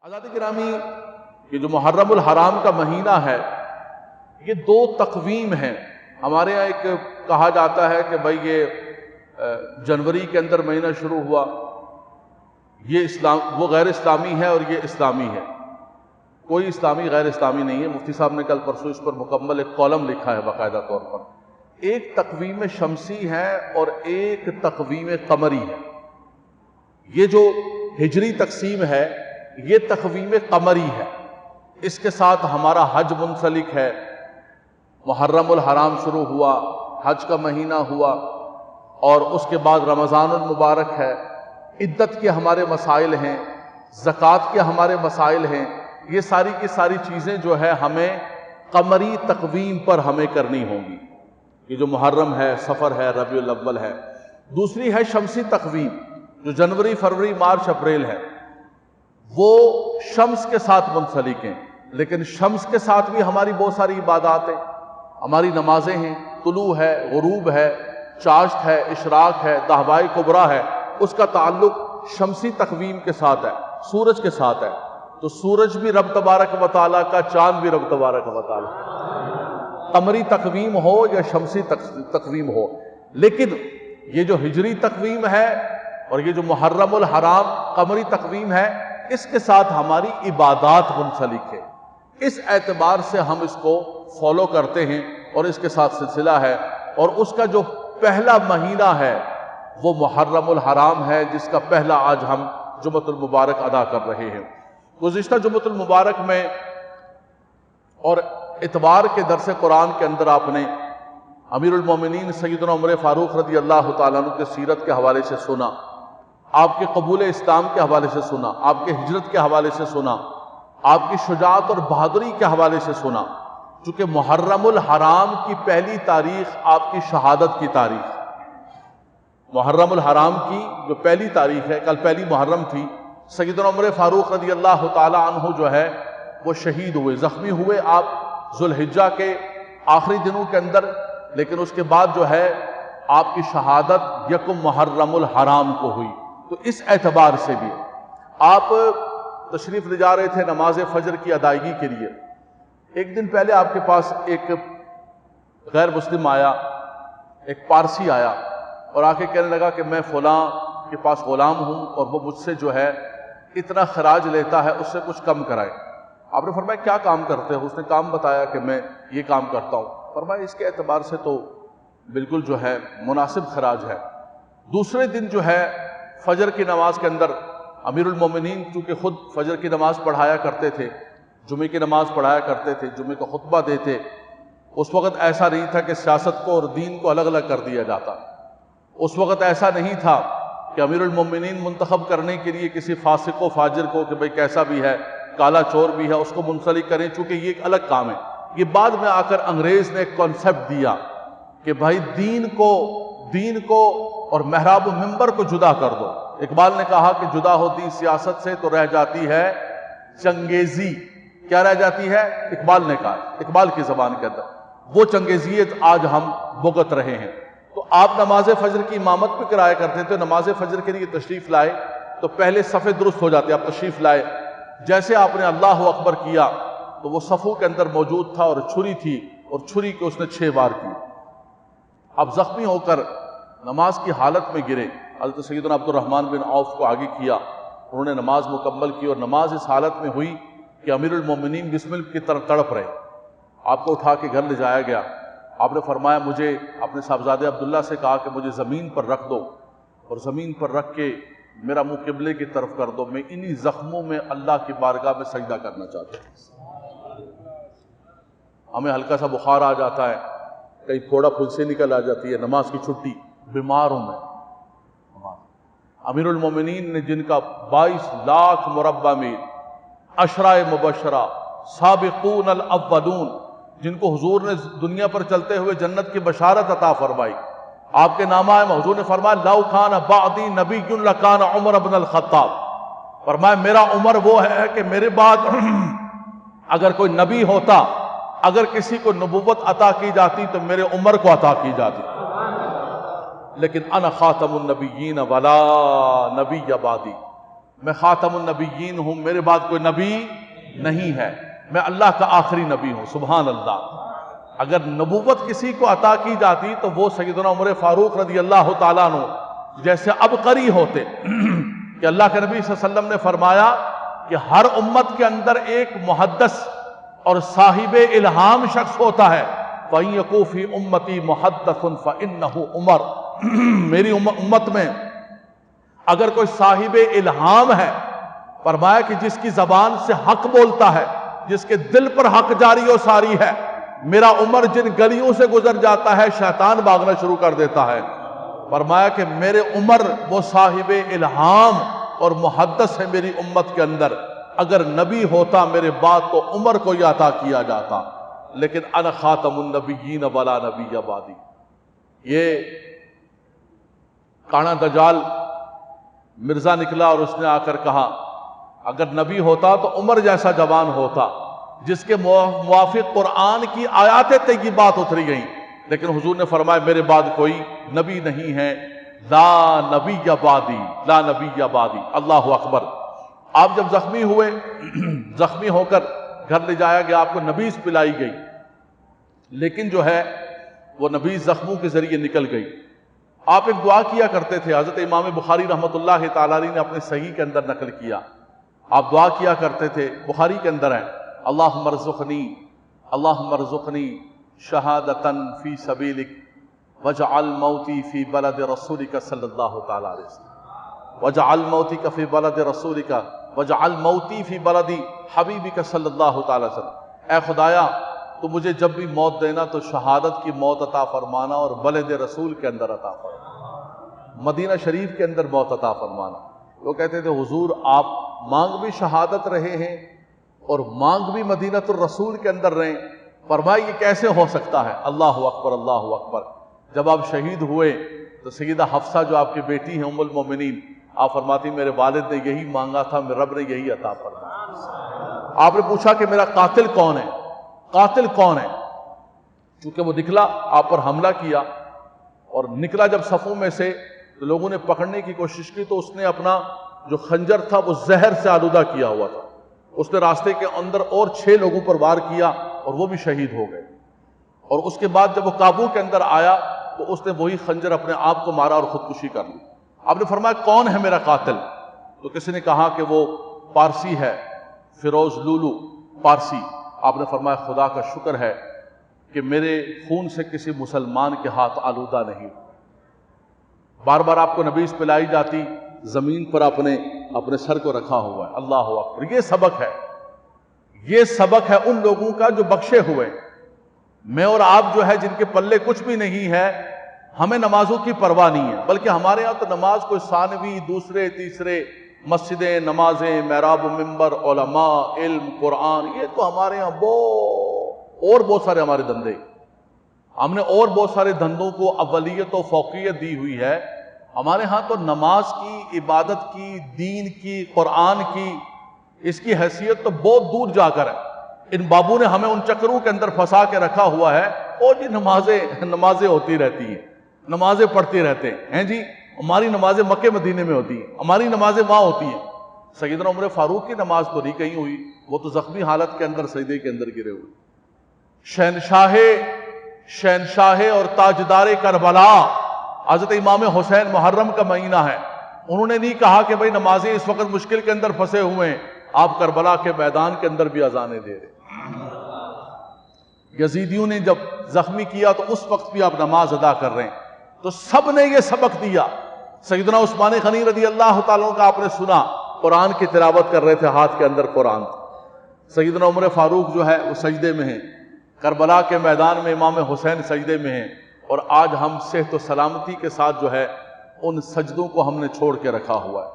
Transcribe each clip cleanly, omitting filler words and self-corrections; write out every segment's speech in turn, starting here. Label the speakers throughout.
Speaker 1: حضرات گرامی، یہ جو محرم الحرام کا مہینہ ہے یہ دو تقویم ہیں ہمارے ہاں۔ ایک کہا جاتا ہے کہ بھائی یہ جنوری کے اندر مہینہ شروع ہوا، یہ وہ غیر اسلامی ہے اور یہ اسلامی ہے۔ کوئی اسلامی غیر اسلامی نہیں ہے۔ مفتی صاحب نے کل پرسوں اس پر مکمل ایک کالم لکھا ہے باقاعدہ طور پر۔ ایک تقویم شمسی ہے اور ایک تقویم قمری ہے۔ یہ جو ہجری تقسیم ہے یہ تقویم قمری ہے، اس کے ساتھ ہمارا حج منسلک ہے۔ محرم الحرام شروع ہوا، حج کا مہینہ ہوا، اور اس کے بعد رمضان المبارک ہے۔ عدت کے ہمارے مسائل ہیں، زکوٰۃ کے ہمارے مسائل ہیں۔ یہ ساری کی ساری چیزیں جو ہے ہمیں قمری تقویم پر ہمیں کرنی ہوں گی۔ یہ جو محرم ہے، صفر ہے، ربیع الاول ہے۔ دوسری ہے شمسی تقویم جو جنوری، فروری، مارچ، اپریل ہے۔ وہ شمس کے ساتھ منسلک ہیں، لیکن شمس کے ساتھ بھی ہماری بہت ساری عبادات ہیں، ہماری نمازیں ہیں۔ طلوع ہے، غروب ہے، چاشت ہے، اشراق ہے، دہوائے کبریٰ ہے، اس کا تعلق شمسی تقویم کے ساتھ ہے، سورج کے ساتھ ہے۔ تو سورج بھی رب تبارک و تعالیٰ کا، چاند بھی رب تبارک و تعالیٰ۔ قمری تقویم ہو یا شمسی تقویم ہو، لیکن یہ جو ہجری تقویم ہے اور یہ جو محرم الحرام قمری تقویم ہے، اس کے ساتھ ہماری عبادات منسلک ہے۔ اس اعتبار سے ہم اس کو فالو کرتے ہیں اور اس کے ساتھ سلسلہ ہے۔ اور اس کا جو پہلا مہینہ ہے وہ محرم الحرام ہے، جس کا پہلا آج ہم جمعۃ المبارک ادا کر رہے ہیں۔ گزشتہ جمعۃ المبارک میں اور اتوار کے درس قرآن کے اندر آپ نے امیر المومنین سیدنا عمر فاروق رضی اللہ تعالیٰ عنہ کے سیرت کے حوالے سے سنا، آپ کے قبول اسلام کے حوالے سے سنا، آپ کے ہجرت کے حوالے سے سنا، آپ کی شجاعت اور بہادری کے حوالے سے سنا۔ چونکہ محرم الحرام کی پہلی تاریخ آپ کی شہادت کی تاریخ، محرم الحرام کی جو پہلی تاریخ ہے، کل پہلی محرم تھی، سیدنا عمر فاروق رضی اللہ تعالیٰ عنہ جو ہے وہ شہید ہوئے، زخمی ہوئے آپ ذوالحجہ کے آخری دنوں کے اندر، لیکن اس کے بعد جو ہے آپ کی شہادت یکم محرم الحرام کو ہوئی۔ تو اس اعتبار سے بھی آپ تشریف لے جا رہے تھے نماز فجر کی ادائیگی کے لیے۔ ایک دن پہلے آپ کے پاس ایک غیر مسلم آیا، ایک پارسی آیا اور آ کے کہنے لگا کہ میں فلاں کے پاس غلام ہوں اور وہ مجھ سے جو ہے اتنا خراج لیتا ہے، اس سے کچھ کم کرائے۔ آپ نے فرمایا کیا کام کرتے ہو؟ اس نے کام بتایا کہ میں یہ کام کرتا ہوں۔ فرمایا اس کے اعتبار سے تو بالکل جو ہے مناسب خراج ہے۔ دوسرے دن جو ہے فجر کی نماز کے اندر امیر المومنین چونکہ خود فجر کی نماز پڑھایا کرتے تھے، جمعے کی نماز پڑھایا کرتے تھے، جمعے کا خطبہ دیتے۔ اس وقت ایسا نہیں تھا کہ سیاست کو اور دین کو الگ الگ کر دیا جاتا۔ اس وقت ایسا نہیں تھا کہ امیر المومنین منتخب کرنے کے لیے کسی فاسق و فاجر کو کہ بھئی کیسا بھی ہے، کالا چور بھی ہے، اس کو منسلک کریں، چونکہ یہ ایک الگ کام ہے۔ یہ بعد میں آ کر انگریز نے ایک کانسیپٹ دیا کہ بھائی دین کو اور محراب و منبر کو جدا کر دو۔ اقبال نے کہا کہ جدا ہوتی سیاست سے تو رہ جاتی ہے چنگیزی۔ کیا رہ جاتی ہے؟ اقبال نے کہا، اقبال کی زبان کے اندر وہ چنگیزیت آج ہم بھگت رہے ہیں۔ تو آپ نماز فجر کی امامت پہ کرایا کرتے تھے، نماز فجر کے لیے تشریف لائے تو پہلے صفیں درست ہو جاتے، آپ تشریف لائے، جیسے آپ نے اللہ اکبر کیا تو وہ صفوں کے اندر موجود تھا اور چھری تھی، اور چھری کو اس نے 6 بار کی۔ آپ زخمی ہو کر نماز کی حالت میں گرے۔ حضرت سیدنا عبد الرحمن بن عوف کو آگے کیا، انہوں نے نماز مکمل کی، اور نماز اس حالت میں ہوئی کہ امیر المومنین بسمل کی طرف تڑپ رہے۔ آپ کو اٹھا کے گھر لے جایا گیا۔ آپ نے فرمایا مجھے اپنے صاحبزادے عبداللہ سے کہا کہ مجھے زمین پر رکھ دو، اور زمین پر رکھ کے میرا منہ قبلے کی طرف کر دو، میں انہی زخموں میں اللہ کی بارگاہ میں سجدہ کرنا چاہتا ہوں۔ ہمیں ہلکا سا بخار آ جاتا ہے، کہیں پھوڑا پھلسی نکل آ جاتی ہے، نماز کی چھٹی، بیمار ہوں میں۔ امیر المومنین نے جن کا 22 لاکھ مربع میل، عشرۂ مبشرہ، سابقون الاولون، جن کو حضور نے دنیا پر چلتے ہوئے جنت کی بشارت عطا فرمائی، آپ کے نامہ ہے، حضور نے فرمایا لو کان بعدی نبی لکان عمر بن الخطاب، فرمایا میرا عمر وہ ہے کہ میرے بعد اگر کوئی نبی ہوتا، اگر کسی کو نبوت عطا کی جاتی تو میرے عمر کو عطا کی جاتی، لیکن انا خاتم النبیین ولا نبی بعدی، میں خاتم النبیین ہوں، میرے بعد کوئی نبی نہیں ہے، میں اللہ کا آخری نبی ہوں۔ سبحان اللہ۔ اگر نبوت کسی کو عطا کی جاتی تو وہ سیدنا عمر فاروق رضی اللہ تعالیٰ عنہ جیسے عبقری ہوتے کہ اللہ کے نبی صلی اللہ علیہ وسلم نے فرمایا کہ ہر امت کے اندر ایک محدث اور صاحب الہام شخص ہوتا ہے، فَإِن يَكُن فِي أُمَّتِي مُحَدَّثٌ فَإِنَّهُ عمر، میری امت میں اگر کوئی صاحب الہام ہے، فرمایا کہ جس کی زبان سے حق بولتا ہے، جس کے دل پر حق جاری و ساری ہے، میرا عمر جن گلیوں سے گزر جاتا ہے شیطان بھاگنا شروع کر دیتا ہے۔ فرمایا کہ میرے عمر وہ صاحب الہام اور محدث ہے میری امت کے اندر، اگر نبی ہوتا میرے بعد تو عمر کو یہ عطا کیا جاتا، لیکن انا خاتم النبیین ولا نبی بعدی۔ یہ کانا دجال مرزا نکلا اور اس نے آ کر کہا اگر نبی ہوتا تو عمر جیسا جوان ہوتا، جس کے موافق قرآن کی آیات طیبات اتری گئیں، لیکن حضور نے فرمایا میرے بعد کوئی نبی نہیں ہے، لا نبی بعدی، لا نبی بعدی۔ اللہ اکبر۔ آپ جب زخمی ہوئے، زخمی ہو کر گھر لے جایا گیا، آپ کو نبیذ پلائی گئی، لیکن جو ہے وہ نبیذ زخموں کے ذریعے نکل گئی۔ آپ ایک دعا کیا کرتے تھے، حضرت امام بخاری رحمۃ اللہ تعالی علیہ نے اپنے صحیح کے اندر نقل کیا، آپ دعا کیا کرتے تھے، بخاری کے اندر ہے، اللہم ارزقنی شہادتاً فی سبیلک وجعل موتی فی بلد رسولک صلی اللہ تعالی علیہ وسلم، وجعل موتک فی بلد رسولک وجعل موتی فی بلد حبیبک صلی اللہ تعالی علیہ وسلم۔ اے خدایا تو مجھے جب بھی موت دینا تو شہادت کی موت عطا فرمانا اور بلد رسول کے اندر عطا فرمانا، مدینہ شریف کے اندر موت عطا فرمانا۔ وہ کہتے تھے حضور آپ مانگ بھی شہادت رہے ہیں اور مانگ بھی مدینۃ الرسول کے اندر رہیں، فرمایا یہ کیسے ہو سکتا ہے؟ اللہ اکبر، اللہ اکبر۔ جب آپ شہید ہوئے تو سیدہ حفصہ جو آپ کی بیٹی ہیں ام المومنین، آپ فرماتی میرے والد نے یہی مانگا تھا، میرے رب نے یہی عطا فرمایا۔ آپ نے پوچھا کہ میرا قاتل کون ہے؟ قاتل کون ہے؟ چونکہ وہ نکلا، آپ پر حملہ کیا اور نکلا جب صفوں میں سے تو لوگوں نے پکڑنے کی کوشش کی تو اس نے اپنا جو خنجر تھا وہ زہر سے آلودہ کیا ہوا تھا، اس نے راستے کے اندر اور 6 لوگوں پر وار کیا اور وہ بھی شہید ہو گئے۔ اور اس کے بعد جب وہ قابو کے اندر آیا تو اس نے وہی خنجر اپنے آپ کو مارا اور خودکشی کر لی۔ آپ نے فرمایا کون ہے میرا قاتل؟ تو کسی نے کہا کہ وہ پارسی ہے، فیروز لولو پارسی۔ آپ نے فرمایا خدا کا شکر ہے کہ میرے خون سے کسی مسلمان کے ہاتھ آلودہ نہیں۔ بار بار آپ کو نبیذ پلائی جاتی، زمین پر اپنے سر کو رکھا ہوا ہے۔ اللہ اکبر۔ یہ سبق ہے، یہ سبق ہے ان لوگوں کا جو بخشے ہوئے۔ میں اور آپ جو ہے جن کے پلے کچھ بھی نہیں ہے، ہمیں نمازوں کی پرواہ نہیں ہے، بلکہ ہمارے ہاں تو نماز کوئی ثانوی، دوسرے، تیسرے، مسجدیں، نمازیں، محراب و ممبر، علماء، علم، قرآن، یہ تو ہمارے ہاں اور بہت سارے ہمارے دھندے، ہم نے اور بہت سارے دھندوں کو اولیت و فوقیت دی ہوئی ہے۔ ہمارے ہاں تو نماز کی، عبادت کی، دین کی، قرآن کی، اس کی حیثیت تو بہت دور جا کر ہے۔ ان بابوں نے ہمیں ان چکروں کے اندر پھنسا کے رکھا ہوا ہے، اور جی نمازیں ہوتی رہتی ہیں، نمازیں پڑھتے رہتے ہیں جی، ہماری نمازیں مکے مدینے میں ہوتی ہیں، ہماری نمازیں وہاں ہوتی ہیں۔ سیدنا عمر فاروق کی نماز تو نہیں کہیں ہوئی، وہ تو زخمی حالت کے اندر سجدے کے اندر گرے ہوئے۔ شہنشاہ اور تاجدار کربلا حضرت امام حسین، محرم کا مہینہ ہے، انہوں نے نہیں کہا کہ بھئی نمازیں اس وقت مشکل کے اندر پھنسے ہوئے ہیں، آپ کربلا کے میدان کے اندر بھی اذانیں دے رہے۔ یزیدیوں نے جب زخمی کیا تو اس وقت بھی آپ نماز ادا کر رہے ہیں۔ تو سب نے یہ سبق دیا۔ سیدنا عثمان غنی رضی اللہ تعالیٰ کا آپ نے سنا، قرآن کی تلاوت کر رہے تھے، ہاتھ کے اندر قرآن تھا۔ سیدنا عمر فاروق جو ہے وہ سجدے میں ہیں، کربلا کے میدان میں امام حسین سجدے میں ہیں، اور آج ہم صحت و سلامتی کے ساتھ جو ہے ان سجدوں کو ہم نے چھوڑ کے رکھا ہوا ہے۔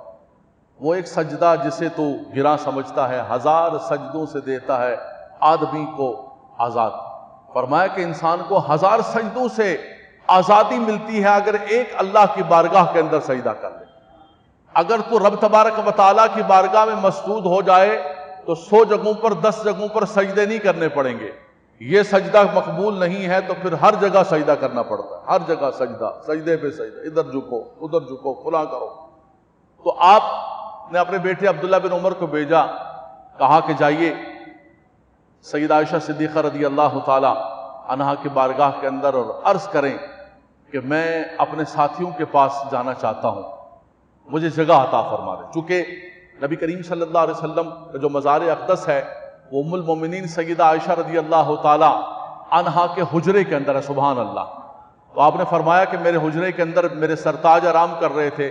Speaker 1: وہ ایک سجدہ جسے تو گراں سمجھتا ہے، 1000 سجدوں سے دیتا ہے آدمی کو آزاد۔ فرمایا کہ انسان کو 1000 سجدوں سے آزادی ملتی ہے اگر ایک اللہ کی بارگاہ کے اندر سجدہ کر لے۔ اگر تو رب تبارک و تعالیٰ کی بارگاہ میں مسجود ہو جائے تو 100 جگہوں پر 10 جگہوں پر سجدے نہیں کرنے پڑیں گے۔ یہ سجدہ مقبول نہیں ہے تو پھر ہر جگہ سجدہ کرنا پڑتا ہے، ہر جگہ سجدہ، سجدے پہ سجدہ، ادھر جھکو ادھر جھکو، فلاں کرو۔ تو آپ نے اپنے بیٹے عبداللہ بن عمر کو بھیجا، کہا کہ جائیے سیدہ عائشہ صدیقہ رضی اللہ تعالی عنہا کی بارگاہ کے اندر اور عرض کریں کہ میں اپنے ساتھیوں کے پاس جانا چاہتا ہوں، مجھے جگہ عطا فرما دیں۔ چونکہ نبی کریم صلی اللہ علیہ وسلم کا جو مزار اقدس ہے وہ ام المومنین سیدہ عائشہ رضی اللہ تعالی عنہا کے حجرے کے اندر ہے، سبحان اللہ۔ تو آپ نے فرمایا کہ میرے حجرے کے اندر میرے سرتاج آرام کر رہے تھے،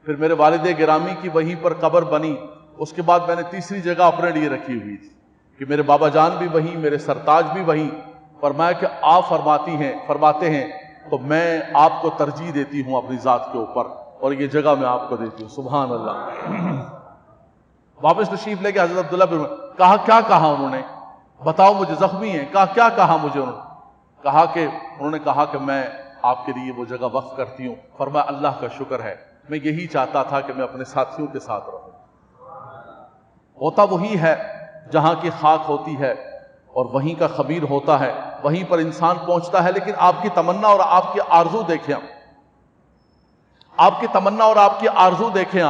Speaker 1: پھر میرے والد گرامی کی وہیں پر قبر بنی، اس کے بعد میں نے تیسری جگہ اپنے لیے رکھی ہوئی تھی کہ میرے بابا جان بھی وہیں، میرے سرتاج بھی وہیں۔ فرمایا کہ آپ فرماتے ہیں تو میں آپ کو ترجیح دیتی ہوں اپنی ذات کے اوپر، اور یہ جگہ میں آپ کو دیتی ہوں، سبحان اللہ۔ واپس تشریف لے کے حضرت عبداللہ بن کہا، کیا کہا انہوں نے؟ بتاؤ مجھے، زخمی ہیں، کیا کہا مجھے؟ انہوں نے کہا کہ میں آپ کے لیے وہ جگہ وقف کرتی ہوں۔ فرمایا اللہ کا شکر ہے، میں یہی چاہتا تھا کہ میں اپنے ساتھیوں کے ساتھ رہوں۔ ہوتا وہی ہے جہاں کی خاک ہوتی ہے اور وہیں کا خبیر ہوتا ہے، وہیں پر انسان پہنچتا ہے۔ لیکن آپ کی تمنا اور آپ کی آرزو دیکھیں، آپ کی تمنا اور آپ کی آرزو دیکھیں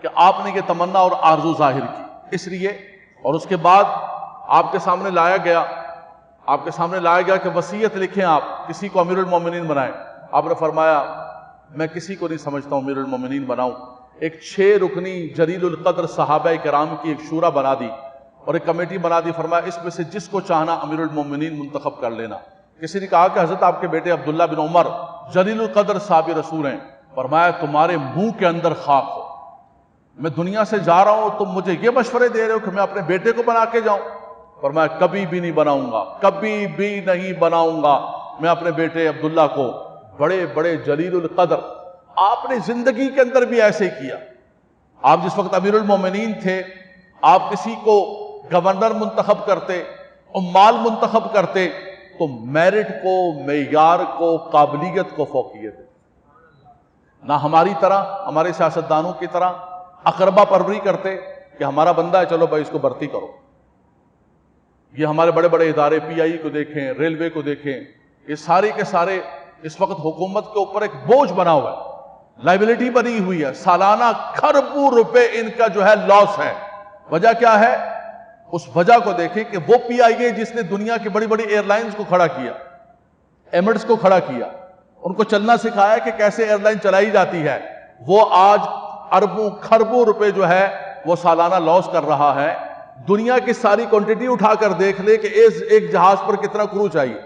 Speaker 1: کہ آپ نے یہ تمنا اور آرزو ظاہر کی، اس لیے اور اس کے بعد آپ کے سامنے لایا گیا کہ وصیت لکھیں، آپ کسی کو امیر المومنین بنائیں۔ آپ نے فرمایا میں کسی کو نہیں سمجھتا ہوں امیر المومنین بناؤں۔ ایک 6 رکنی جلیل القدر صحابہ کرام کی ایک شورا بنا دی اور ایک کمیٹی بنا دی۔ فرمایا اس میں سے جس کو چاہنا امیر المومنین منتخب کر لینا۔ کسی نے کہا کہ حضرت آپ کے بیٹے عبداللہ بن عمر جلیل القدر صحابی رسول ہیں۔ فرمایا تمہارے منہ کے اندر خاک ہو، میں دنیا سے جا رہا ہوں، تم مجھے یہ مشورے دے رہے ہو کہ میں اپنے بیٹے کو بنا کے جاؤں؟ فرمایا کبھی بھی نہیں بناؤں گا، کبھی بھی نہیں بناؤں گا میں اپنے بیٹے عبداللہ کو۔ بڑے بڑے جلیل القدر، آپ نے زندگی کے اندر بھی ایسے کیا۔ آپ جس وقت امیر المومنین تھے، آپ کسی کو گورنر منتخب کرتے، عمال منتخب کرتے تو میرٹ کو، معیار کو، قابلیت کو فوقیت ہے۔ نہ ہماری طرح، ہمارے سیاستدانوں کی طرح اقربا پروری کرتے کہ ہمارا بندہ ہے چلو بھائی اس کو بھرتی کرو۔ یہ ہمارے بڑے بڑے ادارے، پی آئی کو دیکھیں، ریلوے کو دیکھیں، یہ سارے کے سارے اس وقت حکومت کے اوپر ایک بوجھ بنا ہوا ہے، لائبلٹی بنی ہوئی ہے، سالانہ کھربوں روپے ان کا جو ہے لاس ہے۔ وجہ کیا ہے؟ اس وجہ کو دیکھیں کہ وہ پی آئی اے جس نے دنیا کی بڑی بڑی ایئر لائنز کو کھڑا کیا، ایمرٹس کو کھڑا کیا، ان کو چلنا سکھایا کہ کیسے ایئر لائن چلائی جاتی ہے، وہ آج اربوں کھربوں روپے جو ہے وہ سالانہ لاس کر رہا ہے۔ دنیا کی ساری کوانٹٹی اٹھا کر دیکھ لے کہ ایک جہاز پر کتنا کرو چاہیے،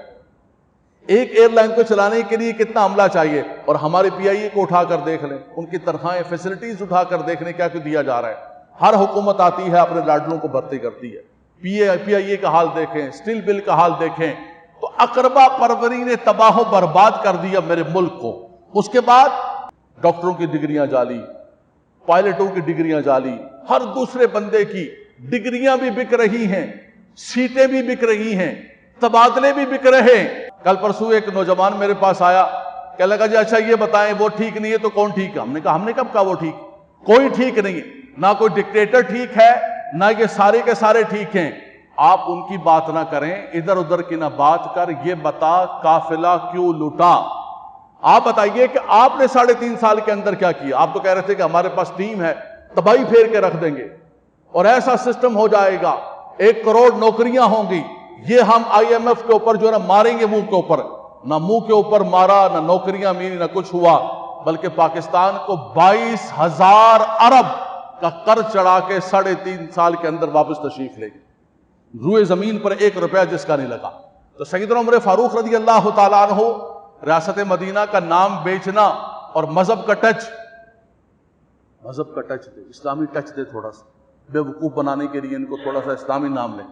Speaker 1: ایک ایئر لائن کو چلانے کے لیے کتنا عملہ چاہیے، اور ہمارے پی آئی اے کو اٹھا کر دیکھ لیں، ان کی تنخواہیں، فیسلٹیز اٹھا کر دیکھ لیں کیا دیا جا رہا ہے۔ ہر حکومت آتی ہے اپنے لاڈلوں کو بھرتی کرتی ہے۔ پی آئی اے کا حال دیکھیں، اسٹیل بل کا حال دیکھیں، تو اقربا پروری نے تباہ و برباد کر دیا میرے ملک کو۔ اس کے بعد ڈاکٹروں کی ڈگریاں جعلی، پائلٹوں کی ڈگریاں جعلی، ہر دوسرے بندے کی ڈگریاں بھی بک رہی ہیں، سیٹیں بھی بک رہی ہیں، تبادلے بھی بک رہے ہیں۔ کل پرسوں ایک نوجوان میرے پاس آیا، کہنے لگا جی اچھا یہ بتائیں وہ ٹھیک نہیں ہے تو کون ٹھیک ہے؟ ہم نے کب کہا وہ ٹھیک؟ کوئی ٹھیک نہیں ہے، نہ کوئی ڈکٹیٹر ٹھیک ہے، نہ یہ سارے کے سارے ٹھیک ہیں۔ آپ ان کی بات نہ کریں، ادھر ادھر کی نہ بات کر، یہ بتا قافلہ کیوں لوٹا؟ آپ بتائیے کہ آپ نے 3.5 سال کے اندر کیا کیا؟ آپ تو کہہ رہے تھے کہ ہمارے پاس ٹیم ہے، تباہی پھیر کے رکھ دیں گے اور ایسا سسٹم ہو جائے گا، 1 کروڑ نوکریاں ہوں گی۔ یہ ہم آئی ایم ایف کے اوپر جو ہے نا ماریں گے، منہ کے اوپر، نہ منہ کے اوپر مارا، نہ نوکریاں ملی، نہ کچھ ہوا، بلکہ پاکستان کو 22,000 ارب کا قرض چڑھا کے 3.5 سال کے اندر واپس تشریف لے گئے۔ روئے زمین پر 1 روپیہ جس کا نہیں لگا۔ تو سیدنا عمر فاروق رضی اللہ تعالیٰ عنہ ریاست مدینہ کا نام بیچنا اور مذہب کا ٹچ دے، اسلامی ٹچ دے، تھوڑا سا بے وقوف بنانے کے لیے ان کو تھوڑا سا اسلامی نام لیں۔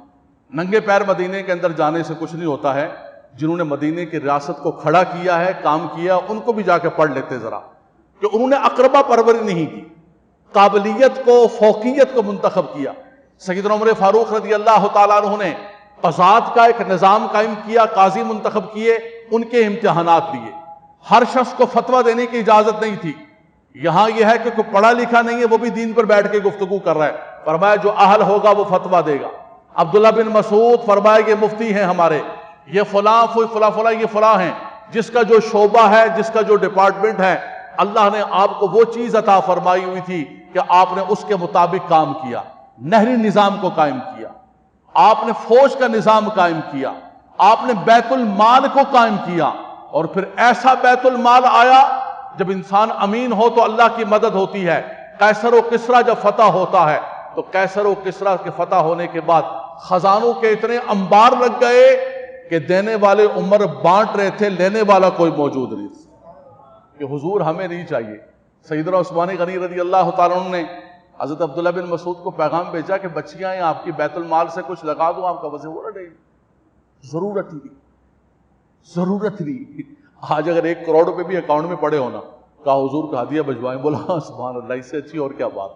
Speaker 1: ننگے پیر مدینے کے اندر جانے سے کچھ نہیں ہوتا ہے۔ جنہوں نے مدینے کی ریاست کو کھڑا کیا ہے، کام کیا، ان کو بھی جا کے پڑھ لیتے ذرا کہ انہوں نے اقربا پروری نہیں کی، قابلیت کو، فوقیت کو منتخب کیا۔ سیدنا عمر فاروق رضی اللہ تعالیٰ عنہ نے قضات کا ایک نظام قائم کیا، قاضی منتخب کیے، ان کے امتحانات لیے۔ ہر شخص کو فتویٰ دینے کی اجازت نہیں تھی۔ یہاں یہ ہے کہ کوئی پڑھا لکھا نہیں ہے، وہ بھی دین پر بیٹھ کے گفتگو کر رہا ہے۔ فرمایا جو اہل ہوگا وہ فتویٰ دے گا۔ عبداللہ بن مسعود فرمایا یہ مفتی ہیں ہمارے، یہ فلاں یہ فلاں ہیں، جس کا جو شعبہ ہے، جس کا جو ڈپارٹمنٹ ہے، اللہ نے آپ کو وہ چیز عطا فرمائی ہوئی تھی کہ آپ نے اس کے مطابق کام کیا، نہری نظام کو قائم کیا، آپ نے فوج کا نظام قائم کیا، آپ نے بیت المال کو قائم کیا، اور پھر ایسا بیت المال آیا جب انسان امین ہو تو اللہ کی مدد ہوتی ہے۔ قیصر و کسریٰ جب فتح ہوتا ہے تو قیصر و کسریٰ کے فتح ہونے کے بعد خزانوں کے اتنے انبار لگ گئے کہ دینے والے عمر بانٹ رہے تھے، لینے والا کوئی موجود نہیں تھا۔ کہ حضور ہمیں نہیں چاہیے۔ سیدنا عثمان غنی رضی اللہ تعالیٰ عنہ نے حضرت عبداللہ بن مسعود کو پیغام بھیجا کہ بچیاں ہیں، آپ کی بیت المال سے کچھ لگا دوں، آپ کا وضع ہو رہا ہے، ضرورت نہیں، ضرورت نہیں۔ آج اگر 1 کروڑ روپے بھی اکاؤنٹ میں پڑے ہونا، کہا حضور کا ہدیہ بھجوائیں، بولا ہاں سبحان اللہ، اس سے اچھی اور کیا بات،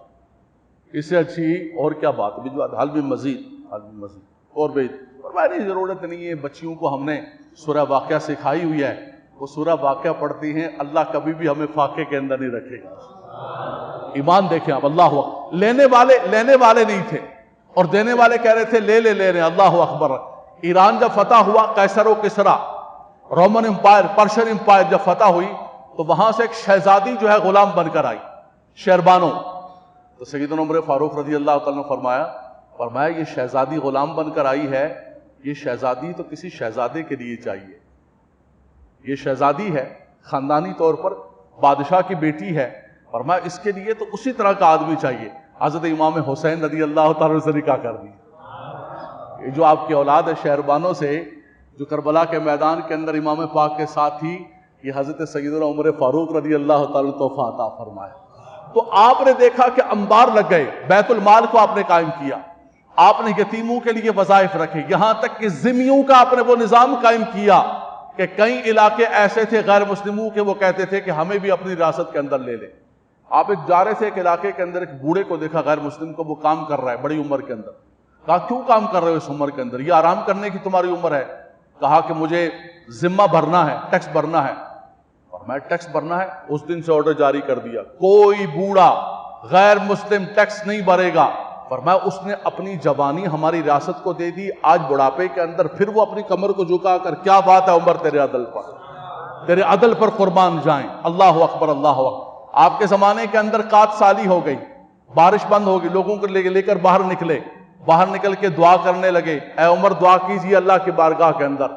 Speaker 1: اس سے اچھی اور کیا بات، بھجوا حل بھی مزید، حل بھی مزید اور بھیج۔ فرمایا نہیں، ضرورت نہیں ہے، بچیوں کو ہم نے سورہ واقعہ سکھائی ہوئی ہے، وہ سورہ واقعہ پڑھتی ہیں، اللہ کبھی بھی ہمیں فاقے کے اندر نہیں رکھے گا۔ ایمان دیکھیں آپ، اللہ اکبر۔ لینے والے نہیں تھے اور دینے والے کہہ رہے تھے لے رہے ہیں، اللہ اکبر۔ ایران جب فتح ہوا، قیصر و Kisra, Roman umpire, Persian umpire جب فتح ہوئی تو وہاں سے ایک شہزادی جو ہے غلام بن کر آئی، شہربانو۔ تو سیدنا عمر فاروق رضی اللہ تعالیٰ نے فرمایا یہ شہزادی غلام بن کر آئی ہے، یہ شہزادی تو کسی شہزادے کے لیے چاہیے، یہ شہزادی ہے، خاندانی طور پر بادشاہ کی بیٹی ہے، فرمایا اس کے لیے تو اسی طرح کا آدمی چاہیے۔ حضرت امام حسین رضی اللہ تعالیٰ سے نکاح کر دی۔ یہ جو آپ کی اولاد ہے شہربانوں سے، جو کربلا کے میدان کے اندر امام پاک کے ساتھ تھی، یہ حضرت سیدنا عمر فاروق رضی اللہ تعالیٰ نے تحفہ عطا فرمایا۔ تو آپ نے دیکھا کہ انبار لگ گئے، بیت المال کو آپ نے قائم کیا، آپ نے یتیموں کے لیے وظائف رکھے، یہاں تک کہ ذمیوں کا آپ نے وہ نظام قائم کیا کہ کئی علاقے ایسے تھے غیر مسلموں کے، وہ کہتے تھے کہ ہمیں بھی اپنی ریاست کے اندر لے لیں۔ آپ ایک جا رہے تھے ایک علاقے کے اندر، ایک بوڑھے کو دیکھا غیر مسلم کو، وہ کام کر رہا ہے بڑی عمر کے اندر۔ کہا کیوں کام کر رہے ہو اس عمر کے اندر، یہ آرام کرنے کی تمہاری عمر ہے؟ کہا کہ مجھے ذمہ بھرنا ہے، ٹیکس بھرنا ہے۔ اور میں ٹیکس بھرنا ہے، اس دن سے آرڈر جاری کر دیا، کوئی بوڑھا غیر مسلم ٹیکس نہیں بھرے گا۔ فرمایا اس نے اپنی جوانی ہماری ریاست کو دے دی، آج بڑھاپے کے اندر پھر وہ اپنی کمر کو جھکا کر، کیا بات ہے عمر، تیرے عدل پر، تیرے عدل پر قربان جائیں۔ اللہ اکبر، اللہ اکبر۔ آپ کے زمانے کے اندر قحط سالی ہو گئی، بارش بند ہوگی، لوگوں کو لے کر باہر نکلے، باہر نکل کے دعا کرنے لگے، اے عمر دعا کیجیے اللہ کی بارگاہ کے اندر۔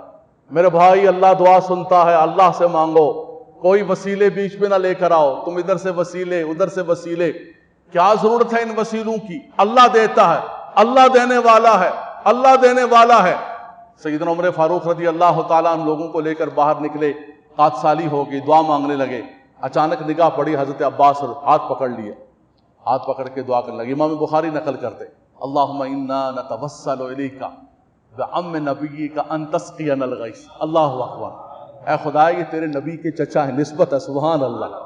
Speaker 1: میرے بھائی اللہ دعا سنتا ہے، اللہ سے مانگو، کوئی وسیلے بیچ میں نہ لے کر آؤ، تم ادھر سے وسیلے ادھر سے وسیلے، کیا ضرورت ہے ان وسیلوں کی؟ اللہ دیتا ہے، اللہ دینے والا ہے، اللہ دینے والا ہے۔ سیدنا عمر فاروق رضی اللہ تعالیٰ عنہ لوگوں کو لے کر باہر نکلے، قحط سالی ہو گئی، دعا مانگنے لگے، اچانک نگاہ پڑی حضرت عباس، ہاتھ پکڑ لیے، ہاتھ پکڑ کے دعا کرنے لگے۔ امام بخاری نقل کرتے، اللہم انا نتوسل الیک بعم نبیک ان تسقینا الغیث۔ اللہ اکبر، اے خدا یہ تیرے نبی کے چچا ہیں، نسبت ہے، سبحان اللہ،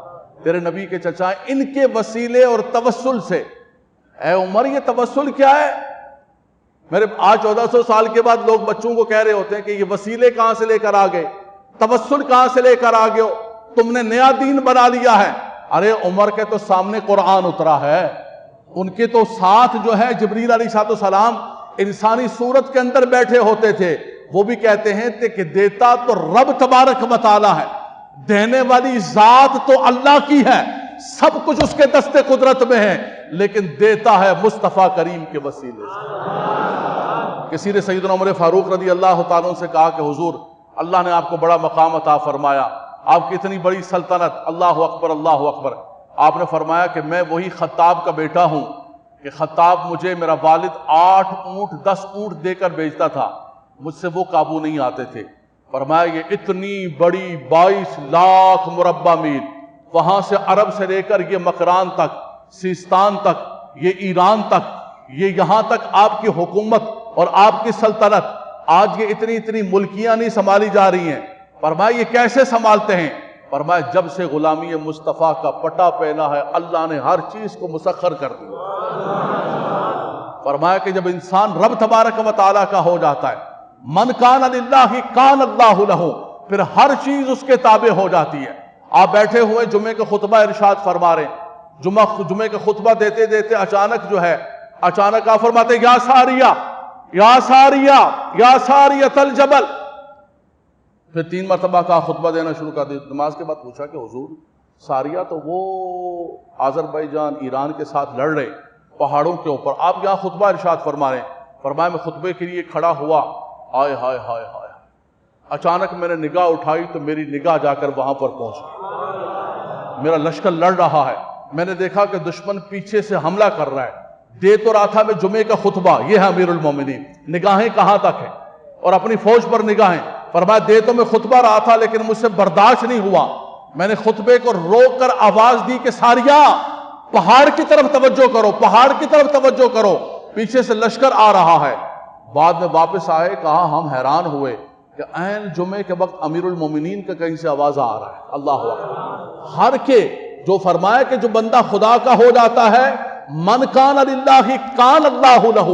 Speaker 1: تیرے نبی کے چچا ہیں، ان کے وسیلے اور توسل سے۔ اے عمر یہ توسل کیا ہے؟ میرے آج 1400 سال کے بعد لوگ بچوں کو کہہ رہے ہوتے ہیں کہ یہ وسیلے کہاں سے لے کر آ گئے، توسل کہاں سے لے کر آ گئے ہو، تم نے نیا دین بنا لیا ہے۔ ارے عمر کے تو سامنے قرآن اترا ہے، ان کے تو ساتھ جو ہے جبریل علیہ السلام انسانی صورت کے اندر بیٹھے ہوتے تھے، وہ بھی کہتے ہیں کہ دیتا تو رب تبارک و تعالی ہے، دینے والی ذات تو اللہ کی ہے، سب کچھ اس کے دست قدرت میں ہے، لیکن دیتا ہے مصطفیٰ کریم کے وسیلے سے۔ کسی نے سیدنا عمر فاروق رضی اللہ تعالیٰ سے کہا کہ حضور اللہ نے آپ کو بڑا مقام عطا فرمایا، آپ کی اتنی بڑی سلطنت، اللہ اکبر اللہ اکبر۔ آپ نے فرمایا کہ میں وہی خطاب کا بیٹا ہوں کہ خطاب مجھے میرا والد 8 اونٹ 10 اونٹ دے کر بیچتا تھا، مجھ سے وہ قابو نہیں آتے تھے۔ فرمایا یہ اتنی بڑی 22 لاکھ مربع میل، وہاں سے عرب سے لے کر یہ مکران تک، سیستان تک، یہ ایران تک، یہ یہاں تک آپ کی حکومت اور آپ کی سلطنت، آج یہ اتنی ملکیاں نہیں سنبھالی جا رہی ہیں۔ فرمایا یہ کیسے سنبھالتے ہیں؟ فرمایا جب سے غلامی مصطفیٰ کا پٹا پہنا ہے اللہ نے ہر چیز کو مسخر کر دیا۔ فرمایا کہ جب انسان رب تبارک و تعالیٰ کا ہو جاتا ہے، من کان للہ کان اللہ لہ، پھر ہر چیز اس کے تابع ہو جاتی ہے۔ آپ بیٹھے ہوئے جمعے کے خطبہ ارشاد فرما رہے ہیں، جمعے کے خطبہ دیتے دیتے اچانک آپ فرماتے یا ساریہ یا ساریہ یا ساریۃ الجبل، پھر 3 مرتبہ کا خطبہ دینا شروع کر دیا۔ نماز کے بعد پوچھا کہ حضور ساریہ تو وہ آذربائیجان ایران کے ساتھ لڑ رہے پہاڑوں کے اوپر، آپ یہاں خطبہ ارشاد فرما رہے ہیں، فرمایا میں خطبے کے لیے کھڑا ہوا، ہائے ہائے ہائے ہائے، اچانک میں نے نگاہ اٹھائی تو میری نگاہ جا کر وہاں پر پہنچ گئی، میرا لشکر لڑ رہا ہے، میں نے دیکھا کہ دشمن پیچھے سے حملہ کر رہا ہے، دے تو رہا تھا میں جمعے کا خطبہ، یہ ہے امیر المومنین، نگاہیں کہاں تک ہیں اور اپنی فوج پر نگاہیں، فرمایا دے تو میں خطبہ رہا تھا لیکن مجھ سے برداشت نہیں ہوا، میں نے خطبے کو روک کر آواز دی کہ ساریہ پہاڑ کی طرف توجہ کرو، پہاڑ کی طرف توجہ کرو، پیچھے سے لشکر آ رہا ہے۔ بعد میں واپس آئے، کہا ہم حیران ہوئے کہ عین جمعے کے وقت امیر المومنین کا کہیں سے آواز آ رہا ہے، اللہ اکبر۔ ہر کے جو فرمایا کہ جو بندہ خدا کا ہو جاتا ہے، من کان للہ کان اللہ لہ،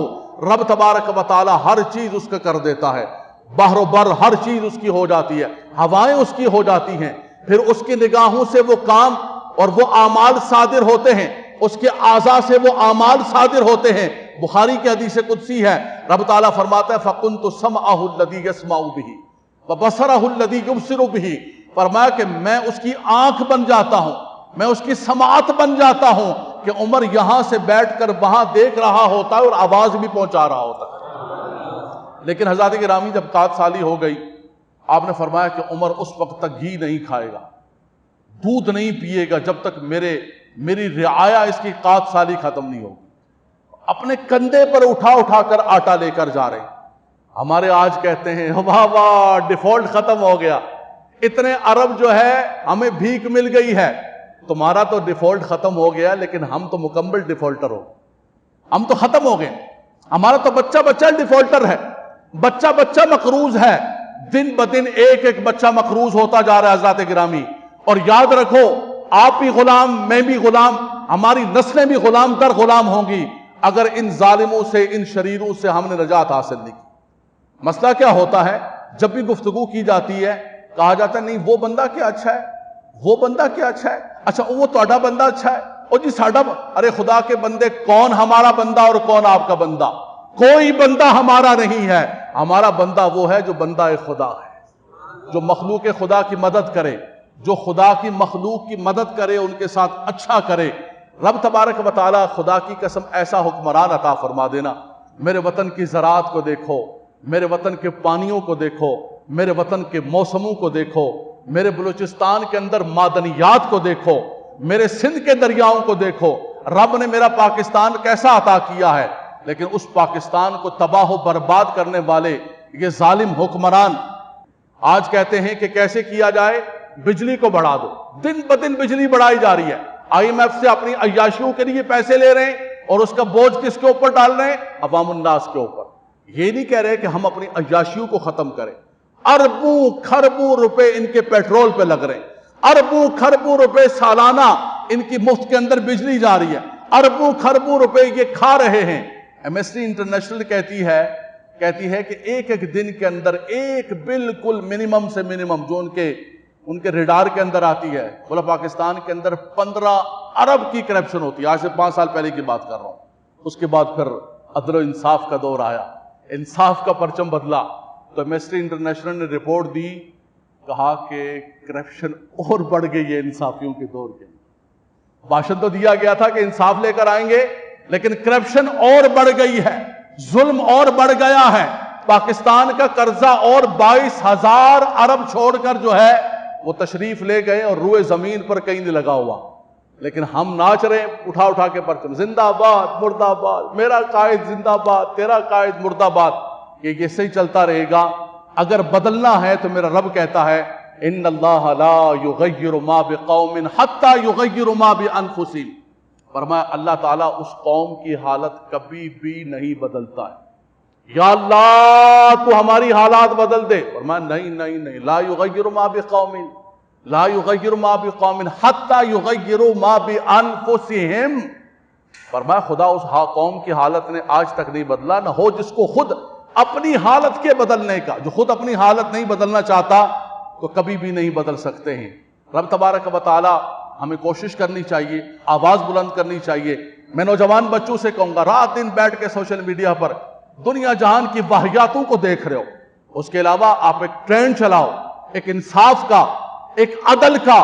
Speaker 1: رب تبارک و تعالی ہر چیز اس کا کر دیتا ہے، بحر و بر ہر چیز اس کی ہو جاتی ہے، ہوائیں اس کی ہو جاتی ہیں، پھر اس کی نگاہوں سے وہ کام اور وہ اعمال صادر ہوتے ہیں، اس کے اعضاء سے وہ اعمال صادر ہوتے ہیں۔ بخاری کی حدیث قدسی ہے، رب تعالیٰ فرماتا ہے فَكُنْتُ سَمْعَهُ الَّذِي يَسْمَعُ بِهِ وَبَصَرَهُ الَّذِي يُبْصِرُ بِهِ، فرمایا کہ میں اس کی آنکھ بن جاتا ہوں، میں اس کی سماعت بن جاتا ہوں کہ عمر یہاں سے بیٹھ کر وہاں دیکھ رہا ہوتا ہے اور آواز بھی پہنچا رہا ہوتا ہے۔ لیکن حضرات گرامی جب قحط سالی ہو گئی، آپ نے فرمایا کہ عمر اس وقت تک گھی نہیں کھائے گا، دودھ نہیں پیے گا جب تک میری رعایا اس کی قحط سالی ختم نہیں ہوگی۔ اپنے کندھے پر اٹھا کر آٹا لے کر جا رہے ہیں۔ ہمارے آج کہتے ہیں واہ واہ ڈیفالٹ ختم ہو گیا، اتنے ارب جو ہے ہمیں بھیک مل گئی ہے۔ تمہارا تو ڈیفالٹ ختم ہو گیا لیکن ہم تو مکمل ڈیفالٹر ہو، ہم تو ختم ہو گئے، ہمارا تو بچہ ڈیفالٹر ہے، بچہ مقروض ہے، دن بدن ایک بچہ مقروض ہوتا جا رہا ہے حضرات گرامی۔ اور یاد رکھو آپ بھی غلام، میں بھی غلام، ہماری نسلیں بھی غلام در غلام ہوں گی اگر ان ظالموں سے، ان شریروں سے ہم نے نجات حاصل نہیں کی۔ مسئلہ کیا ہوتا ہے، جب بھی گفتگو کی جاتی ہے کہا جاتا ہے نہیں وہ بندہ کیا اچھا ہے، وہ بندہ کیا اچھا ہے، اچھا وہ تہاڈا بندہ اچھا ہے، او جی ساڈا، ارے خدا کے بندے کون ہمارا بندہ اور کون آپ کا بندہ؟ کوئی بندہ ہمارا نہیں ہے، ہمارا بندہ وہ ہے جو بندہ خدا ہے، جو مخلوق خدا کی مدد کرے، جو خدا کی مخلوق کی مدد کرے، ان کے ساتھ اچھا کرے۔ رب تبارک و تعالی خدا کی قسم ایسا حکمران عطا فرما دینا۔ میرے وطن کی زراعت کو دیکھو، میرے وطن کے پانیوں کو دیکھو، میرے وطن کے موسموں کو دیکھو، میرے بلوچستان کے اندر معدنیات کو دیکھو، میرے سندھ کے دریاؤں کو دیکھو۔ رب نے میرا پاکستان کیسا عطا کیا ہے، لیکن اس پاکستان کو تباہ و برباد کرنے والے یہ ظالم حکمران آج کہتے ہیں کہ کیسے کیا جائے، بجلی کو بڑھا دو، دن بدن بجلی بڑھائی جا رہی ہے، آئی ایم ایف سے اپنی عیاشیوں کے لیے پیسے لے رہے ہیں اور اس کا بوجھ کس کے اوپر ڈال رہے ہیں؟ عوام الناس کے اوپر۔ یہ نہیں کہہ رہے کہ ہم اپنی عیاشیوں کو ختم کریں، اربوں کھربوں روپے ان کے پیٹرول پہ لگ رہے ہیں، اربوں کھربوں روپے سالانہ ان کی مفت کے اندر بجلی جا رہی ہے، اربوں کھربوں روپے یہ کھا رہے ہیں۔ ایمنسٹی انٹرنیشنل کہتی ہے کہ ایک دن کے اندر ایک بالکل منیمم سے منیمم جو ان کے ریڈار کے اندر آتی ہے، بولا پاکستان کے اندر 15 ارب کی کرپشن ہوتی ہے۔ آج سے 5 سال پہلے کی بات کر رہا ہوں۔ اس کے بعد پھر عدل و انصاف کا دور آیا، انصاف کا پرچم بدلا، تو ایمنسٹی انٹرنیشنل نے رپورٹ دی، کہا کہ کرپشن اور بڑھ گئی ہے انصافیوں کے دور کے۔ بھاشن تو دیا گیا تھا کہ انصاف لے کر آئیں گے، لیکن کرپشن اور بڑھ گئی ہے، ظلم اور بڑھ گیا ہے۔ پاکستان کا قرضہ اور 22,000 ارب چھوڑ کر جو ہے وہ تشریف لے گئے اور روئے زمین پر کہیں نہیں لگا ہوا، لیکن ہم ناچ رہے ہیں اٹھا کے پرچم، زندہ آباد مرد آباد، میرا قائد زندہ آباد، تیرا قائد مرد آباد۔ یہ صحیح چلتا رہے گا۔ اگر بدلنا ہے تو میرا رب کہتا ہے ان اللہ لا یغیر ما بقوم حتی یغیر ما بانفسہم، فرمایا اللہ تعالیٰ اس قوم کی حالت کبھی بھی نہیں بدلتا ہے۔ یا اللہ تو ہماری حالات بدل دے، فرمایا نہیں، لا یغیر ما بقوم، لا یغیر ما بقوم حتی یغیر ما بانفسہم، فرمایا خدا اس قوم کی حالت نے آج تک نہیں بدلا، نہ ہو جس کو خود اپنی حالت کے بدلنے کا، جو خود اپنی حالت نہیں بدلنا چاہتا تو کبھی بھی نہیں بدل سکتے ہیں۔ رب تبارک و تعالی ہمیں کوشش کرنی چاہیے، آواز بلند کرنی چاہیے۔ میں نوجوان بچوں سے کہوں گا، رات دن بیٹھ کے سوشل میڈیا پر دنیا جہان کی واہیاتوں کو دیکھ رہے ہو، اس کے علاوہ آپ ایک ٹرینڈ چلاؤ، ایک انصاف کا، ایک عدل کا،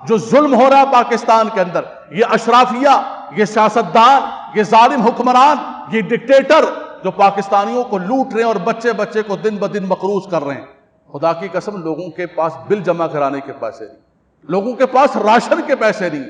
Speaker 1: جو ظلم ہو رہا ہے پاکستان کے اندر، یہ اشرافیہ، یہ سیاستدان، یہ ظالم حکمران، یہ ڈکٹیٹر جو پاکستانیوں کو لوٹ رہے ہیں اور بچے بچے کو دن بدن مقروض کر رہے ہیں، خدا کی قسم لوگوں کے پاس بل جمع کرانے کے پیسے نہیں، لوگوں کے پاس راشن کے پیسے نہیں،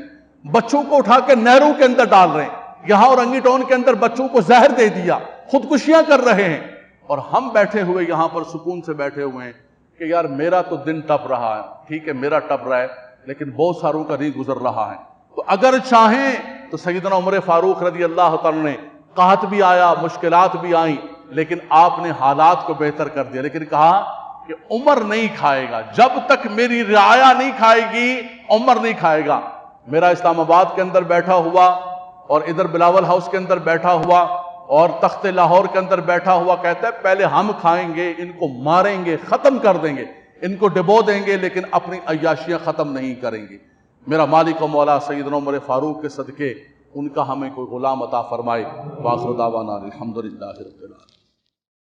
Speaker 1: بچوں کو اٹھا کے نہروں کے اندر ڈال رہے ہیں، یہاں اورنگی ٹون کے اندر بچوں کو زہر دے دیا، خودکشیاں کر رہے ہیں، اور ہم بیٹھے ہوئے یہاں پر سکون سے بیٹھے ہوئے ہیں کہ یار میرا تو دن ٹپ رہا ہے، ٹھیک ہے میرا ٹپ رہا ہے لیکن بہت ساروں کا نہیں گزر رہا ہے۔ تو اگر چاہیں تو سیدنا عمر فاروق رضی اللہ تعالیٰ نے، قحط بھی آیا، مشکلات بھی آئیں، لیکن آپ نے حالات کو بہتر کر دیا، لیکن کہا کہ عمر نہیں کھائے گا، جب تک میری رعایا نہیں کھائے گی عمر نہیں کھائے گا۔ میرا اسلام آباد کے اندر بیٹھا ہوا اور ادھر بلاول ہاؤس کے اندر بیٹھا ہوا اور تخت لاہور کے اندر بیٹھا ہوا کہتا ہے پہلے ہم کھائیں گے، ان کو ماریں گے، ختم کر دیں گے، ان کو ڈبو دیں گے، لیکن اپنی عیاشیاں ختم نہیں کریں گے۔ میرا مالک و مولا سیدنا عمر فاروق کے صدقے ان کا ہمیں کوئی غلام عطا فرمائے۔ وآخر دعوانا الحمدللہ رب العالمین۔